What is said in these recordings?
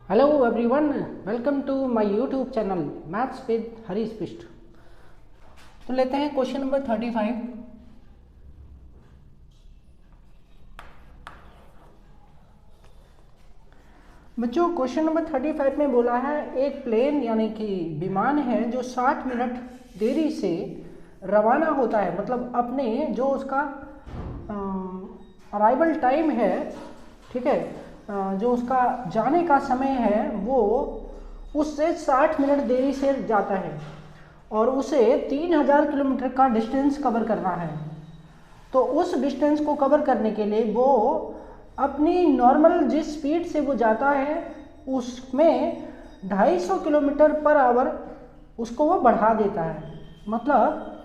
Hello everyone, welcome to my YouTube channel maths with Harish Bisht. तो लेते हैं क्वेश्चन नंबर 35। बच्चों, क्वेश्चन नंबर 35 में बोला है एक प्लेन यानी कि विमान है जो 60 मिनट देरी से रवाना होता है, मतलब अपने जो उसका अराइवल टाइम है, ठीक है, जो उसका जाने का समय है वो उससे 60 मिनट देरी से जाता है और उसे 3000 किलोमीटर का डिस्टेंस कवर करना है। तो उस डिस्टेंस को कवर करने के लिए वो अपनी नॉर्मल जिस स्पीड से वो जाता है उसमें 250 किलोमीटर पर आवर उसको वो बढ़ा देता है। मतलब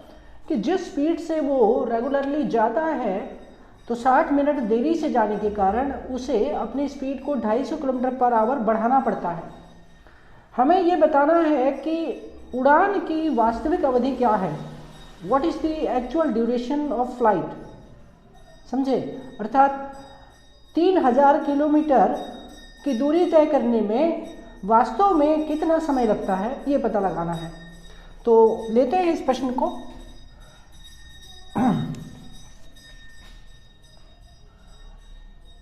कि जिस स्पीड से वो रेगुलरली जाता है तो 60 मिनट देरी से जाने के कारण उसे अपनी स्पीड को 250 किलोमीटर पर आवर बढ़ाना पड़ता है। हमें ये बताना है कि उड़ान की वास्तविक अवधि क्या है, what is the actual duration of flight. समझे? अर्थात 3000 किलोमीटर की दूरी तय करने में वास्तव में कितना समय लगता है ये पता लगाना है। तो लेते हैं इस प्रश्न को।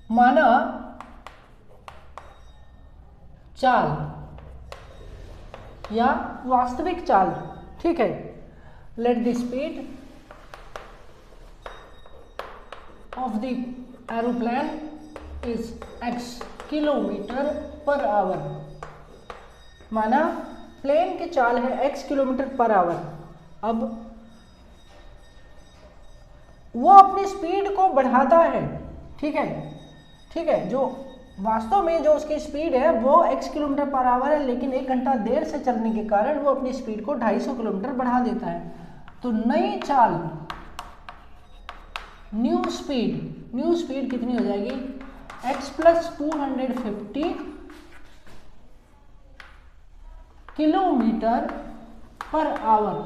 माना चाल या वास्तविक चाल, ठीक है, let the speed of the aeroplane is x kilometre per hour. माना प्लेन की चाल है x किलोमीटर पर आवर। अब वो अपनी स्पीड को बढ़ाता है, ठीक है, जो वास्तव में जो उसकी स्पीड है वो x किलोमीटर पर आवर है, लेकिन 1 घंटा देर से चलने के कारण वो अपनी स्पीड को 250 किलोमीटर बढ़ा देता है। तो नई चाल, न्यू स्पीड कितनी हो जाएगी? x + 250 किलोमीटर पर आवर,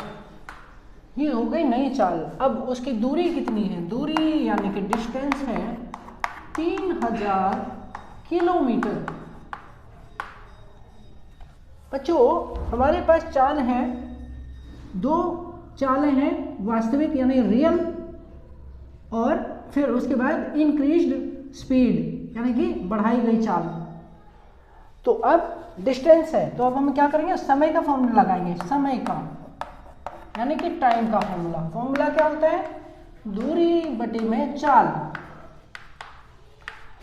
ये हो गई नई चाल। अब उसकी दूरी कितनी है? दूरी यानी कि डिस्टेंस है 3000 किलोमीटर। बच्चों, हमारे पास चाल है, दो चालें हैं, वास्तविक यानी रियल, और फिर उसके बाद इंक्रीज्ड स्पीड यानी कि बढ़ाई गई चाल। तो अब डिस्टेंस है, तो अब हम क्या करेंगे? समय का फॉर्मूला लगाएंगे, समय का यानी कि टाइम का फॉर्मूला क्या होता है? दूरी बटे में चाल।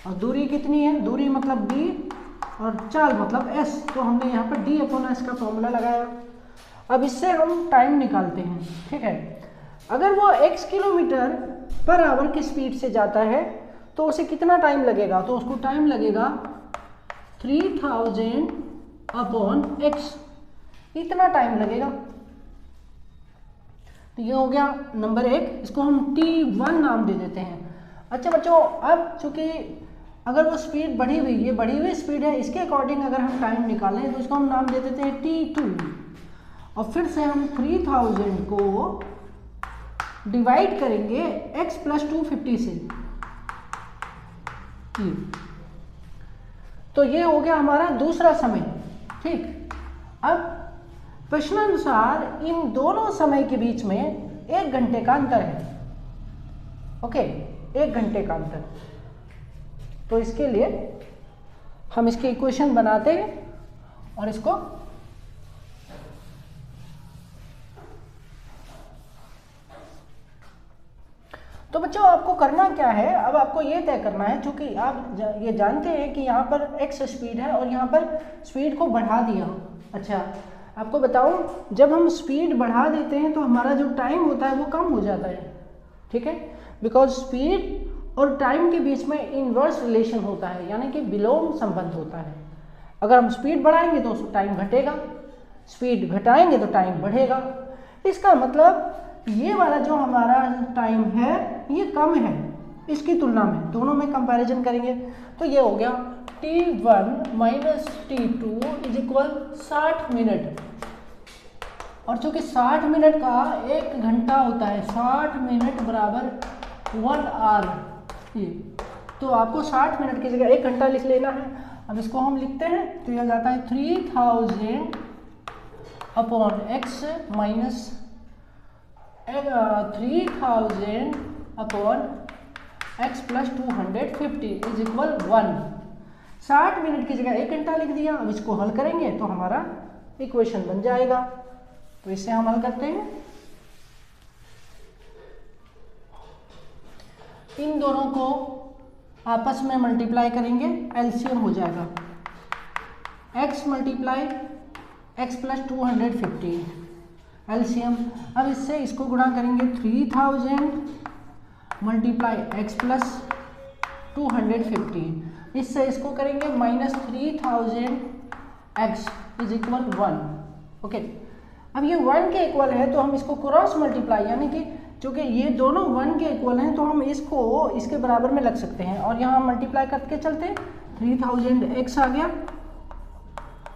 और दूरी कितनी है? दूरी मतलब d और चाल मतलब s, तो हमने यहाँ पर d/s का फॉर्मूला लगाया। अब इससे हम टाइम निकालते हैं, ठीक है। अगर वो x किलोमीटर पर आवर की स्पीड से जाता है तो उसे कितना टाइम लगेगा? तो उसको टाइम लगेगा 3000/x, इतना टाइम लगेगा। तो ये हो गया नंबर 1, इसको हम t1 नाम दे देते हैं। अच्छा बच्चों, अब चूंकि अगर वो स्पीड बढ़ी हुई, ये बढ़ी हुई स्पीड है, इसके अकॉर्डिंग अगर हम टाइम निकालें तो इसको हम नाम दे देते हैं t2। और फिर से हम 3000 को डिवाइड करेंगे x + 250 से। तो ये हो गया हमारा दूसरा समय, ठीक। अब प्रश्नानुसार इन दोनों समय के बीच में 1 घंटे का अंतर है, ओके, 1 घंटे का अंतर। तो इसके लिए हम इसकी इक्वेशन बनाते हैं और इसको तो बच्चों आपको करना क्या है? अब आपको ये तय करना है, क्योंकि आप ये जानते हैं कि यहाँ पर x स्पीड है और यहाँ पर स्पीड को बढ़ा दिया। अच्छा, आपको बताऊं, जब हम स्पीड बढ़ा देते हैं तो हमारा जो टाइम होता है वो कम हो जाता है, ठीक है, बिकॉज स्पीड और टाइम के बीच में इनवर्स रिलेशन होता है, यानी कि विलोम संबंध होता है। अगर हम स्पीड बढ़ाएंगे तो टाइम घटेगा, स्पीड घटाएंगे तो टाइम बढ़ेगा। इसका मतलब ये वाला जो हमारा टाइम है ये कम है इसकी तुलना में, दोनों में कंपैरिजन करेंगे तो ये हो गया t1 - t2 = 60 मिनट। और चूंकि 60 मिनट का 1 घंटा होता है, 60 मिनट बराबर 1 आवर, ये तो आपको 60 मिनट की जगह 1 घंटा लिख लेना है। अब इसको हम लिखते हैं तो यह जाता है 3000 upon x minus 3000 upon x plus 250 is equal 1। 60 minute की जगह 1 घंटा लिख दिया। अब इसको हल करेंगे तो हमारा इक्वेशन बन जाएगा। तो इससे हम हल करते हैं, इन दोनों को आपस में मल्टीप्लाई करेंगे, एलसीएम हो जाएगा x multiply x plus 250 LCM. अब इससे इसको गुणा करेंगे 3000 मल्टीप्लाई x प्लस 250, इससे इसको करेंगे minus 3000 x is equal 1। Okay, अब ये 1 के इक्वल है तो हम इसको क्रॉस मल्टीप्लाई, यानी कि चूँकि ये दोनों 1 के इक्वल हैं तो हम इसको इसके बराबर में लग सकते हैं और यहाँ मल्टीप्लाई करके चलते 3000 x आ गया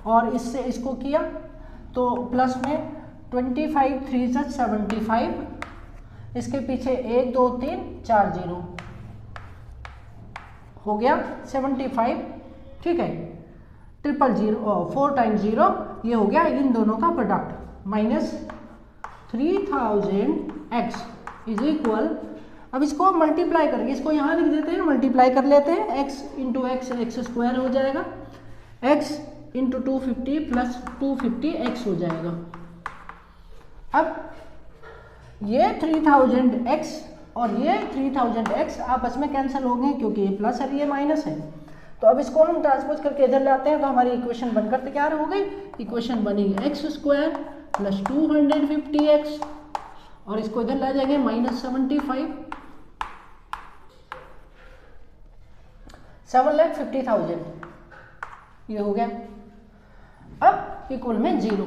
और इससे इसको किया तो प्लस में 25 3 से 75, इसके पीछे 1 2 3 4 0 हो गया 75। ठीक है, 4 टाइम्स 0 ये हो गया इन दोनों का product minus 3000 x is equal, अब इसको मल्टीप्लाई करके इसको यहाँ लिख देते हैं, मल्टीप्लाई कर लेते हैं x into x x square हो जाएगा, x इंटू 250 प्लस 250x हो जाएगा। अब ये 3000x और ये 3000x आपस में कैंसिल हो गए क्योंकि ये प्लस है ये माइनस है। तो अब इसको हम ट्रांसपोज करके इधर लाते हैं तो हमारी इक्वेशन बनकर तैयार हो गई। इक्वेशन बनी x स्क्वायर प्लस 250x और इसको इधर ला जाएंगे माइनस 75, 7,50,000 ये हो गया। अब इक्वल में 0।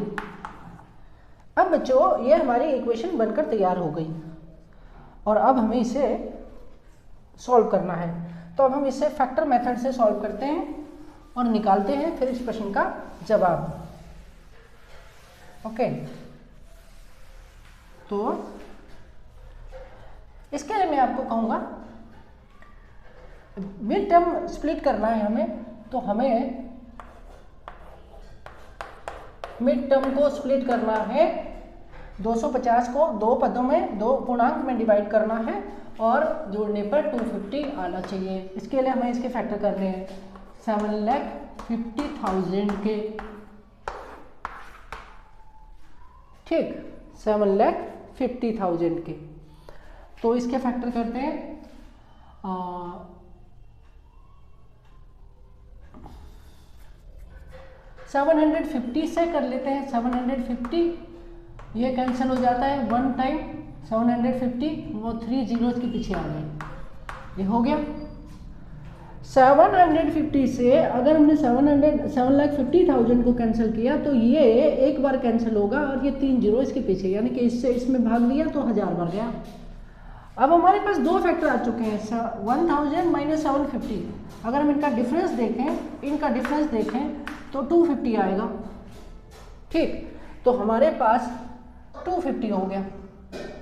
अब बच्चों ये हमारी इक्वेशन बनकर तैयार हो गई और अब हमें इसे सॉल्व करना है। तो अब हम इसे फैक्टर मेथड से सॉल्व करते हैं और निकालते हैं फिर इस प्रश्न का जवाब। ओके, तो इसके लिए मैं आपको कहूँगा मिड टर्म स्प्लिट करना है हमें, तो हमें मिड टर्म को स्प्लिट करना है, 250 को दो पदों में दो पूर्णांक में डिवाइड करना है और जोड़ने पर 250 आना चाहिए। इसके लिए हमें इसके फैक्टर करने हैं 7,50,000 के, ठीक 7,50,000 के। तो इसके फैक्टर करते हैं 750 से कर लेते हैं, 750 ये कैंसिल हो जाता है 1 टाइम 750, वो 3 जीरोज के पीछे आ गए, ये हो गया। 750 से अगर हमने 7,50,000 को कैंसिल किया तो ये एक बार कैंसिल होगा और ये 3 जीरो इसके पीछे, यानी कि इससे इसमें भाग लिया तो 1000 बन गया। अब हमारे पास दो फैक्टर आ चुके हैं 1000 माइनस 750। अगर हम इनका डिफरेंस देखें तो 250 आएगा, ठीक। तो हमारे पास 250 हो गया,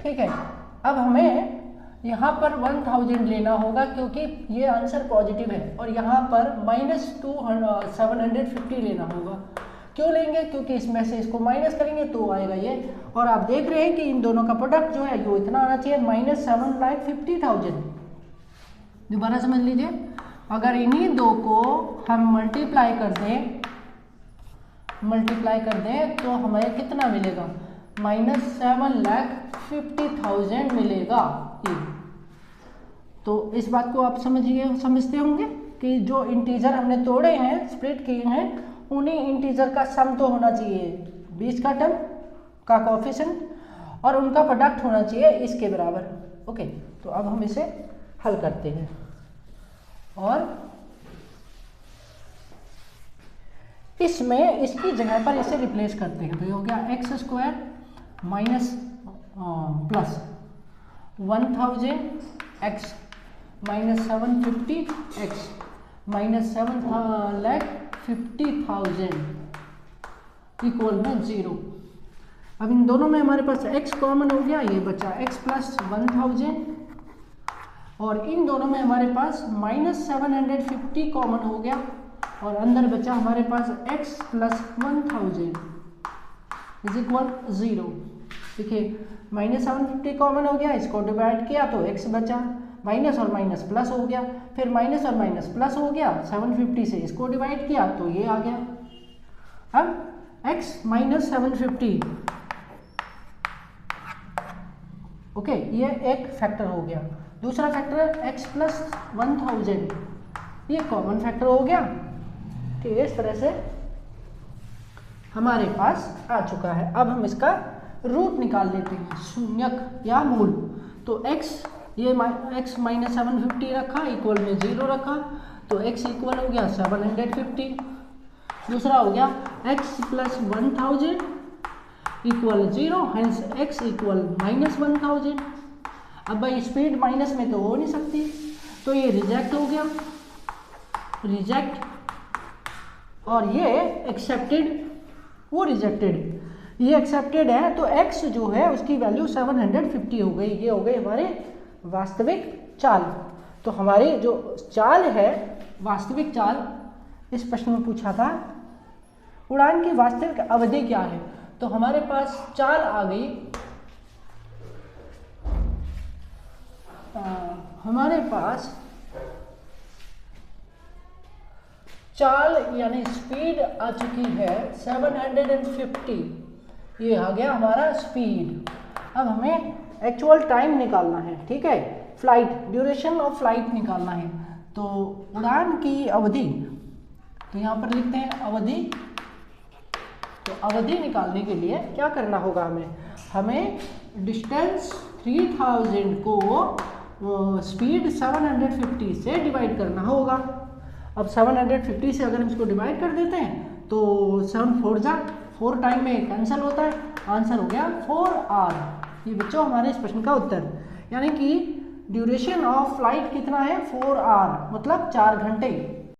ठीक है। अब हमें यहाँ पर 1000 लेना होगा क्योंकि ये आंसर पॉजिटिव है और यहाँ पर माइनस 750 लेना होगा। क्यों लेंगे? क्योंकि इसमें से इसको माइनस करेंगे तो आएगा ये, और आप देख रहे हैं कि इन दोनों का प्रोडक्ट जो है वो इतना आना चाहिए माइनस 7,50,000। दोबारा समझ लीजिए, अगर इन्हीं दो को हम मल्टीप्लाई कर दें तो हमें कितना मिलेगा? माइनस 7,50,000 मिलेगा। तो इस बात को आप समझते होंगे कि जो इंटीजर हमने तोड़े हैं, स्प्लिट किए हैं, उन्हीं इंटीजर का सम तो होना चाहिए बीच का टर्म का कोएफिशिएंट और उनका प्रोडक्ट होना चाहिए इसके बराबर। ओके, तो अब हम इसे हल करते हैं और इसमें इसकी जगह पर इसे रिप्लेस करते हैं। तो ये हो गया x square minus plus 1000 x minus 750 x minus 7,50,000 equal में 0। अब इन दोनों में हमारे पास x कॉमन हो गया, ये बचा x प्लस 1000 और इन दोनों में हमारे पास माइनस 750 कॉमन हो गया और अंदर बचा हमारे पास x प्लस 1000 इज इक्वल 0। देखिए -750 कॉमन हो गया, इसको डिवाइड किया तो x बचा, माइनस और माइनस प्लस हो गया, फिर माइनस और माइनस प्लस हो गया, 750 से इसको डिवाइड किया तो ये आ गया। अब x माइनस 750, ओके, ये एक फैक्टर हो गया। दूसरा फैक्टर है x प्लस 1000, ये कॉमन फैक्टर हो गया। ठीक है, इस तरह से हमारे पास आ चुका है। अब हम इसका रूट निकाल लेते हैं, शून्यक या मूल। तो x, ये x माइनस 750 रखा, इक्वल में 0 रखा, तो x इक्वल हो गया 750। दूसरा हो गया x plus 1000 equal 0, hence x equal minus 1000। अब भाई स्पीड माइनस में तो हो नहीं सकती, तो ये रिजेक्ट हो गया, रिजेक्ट, और ये एक्सेप्टेड, वो रिजेक्टेड, ये एक्सेप्टेड है। तो x जो है उसकी वैल्यू 750 हो गई। ये हो गई हमारे वास्तविक चाल। तो हमारी जो चाल है, वास्तविक चाल, इस प्रश्न में पूछा था उड़ान की वास्तविक अवधि क्या है। तो हमारे पास चाल आ गई, हमारे पास चाल यानी स्पीड आ चुकी है 750, ये आ गया हमारा स्पीड। अब हमें एक्चुअल टाइम निकालना है, ठीक है, फ्लाइट, ड्यूरेशन ऑफ फ्लाइट निकालना है। तो उड़ान की अवधि, तो यहाँ पर लिखते हैं अवधि। तो अवधि निकालने के लिए क्या करना होगा, हमें डिस्टेंस 3000 को स्पीड 750 से डिवाइड करना होगा। अब 750 से अगर हम इसको डिवाइड कर देते हैं तो 7 4 जा 4 टाइम में कैंसिल होता है, आंसर हो गया 4 आवर। ये बच्चों हमारे इस प्रश्न का उत्तर, यानी कि ड्यूरेशन ऑफ फ्लाइट कितना है 4 आवर, मतलब 4 घंटे।